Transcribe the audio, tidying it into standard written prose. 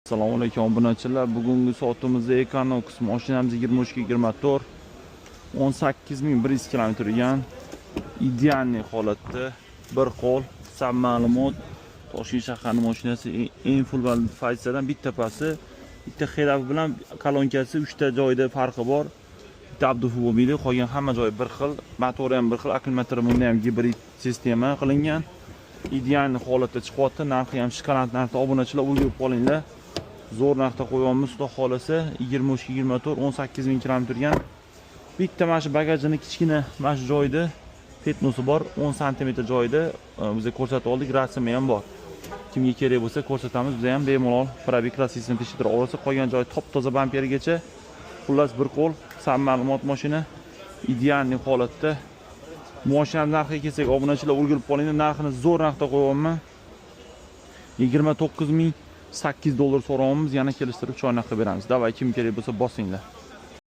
Assalomu alaykum obunachilar. Bugungi soatimizda Equinox mashinamiz 23-24 18100 km yurgan ideal holatda bir qo'l sab ma'lumot Toshkent shahar mashinasi eng full fazidan bitta pasi, bitta xelab bilan kolonkasi 3 ta joyda farqi bor. Bitta abdufu bo'lmaydi, qolgan hamma joyi bir xil, motori ham bir xil, akkumulyatori bunda ham gibrid sistema qilingan. Ideal holatda chiqyapti. Narxi ham shikolat narxda obunachilar ulgurib qolinglar. Zo'r narxda qo'yamiz, xudo xolasa 23-24 18000 km turgan. Bitta mana shu bagajini kichkina mana shu joyda petnosi bor, 10 sm joyda biz ko'rsatib oldik, rasmi ham bor. Kimga kerak bo'lsa ko'rsatamiz, biz ham bemalol probek klassisini tekshirib olsa, qolgan joyi top-toza bamperigacha. Xullas bir qo'l sam ma'lumot mashina ideal holatda. Mashina narxiga kelsak, obunachilar ulgurib qolinglar, narxini zo'r narxda qo'yapman. 29800 $8 so'raymiz, yana kelishtirib choynak qilib beramiz. Davay, kim kerak bo'lsa bosinglar.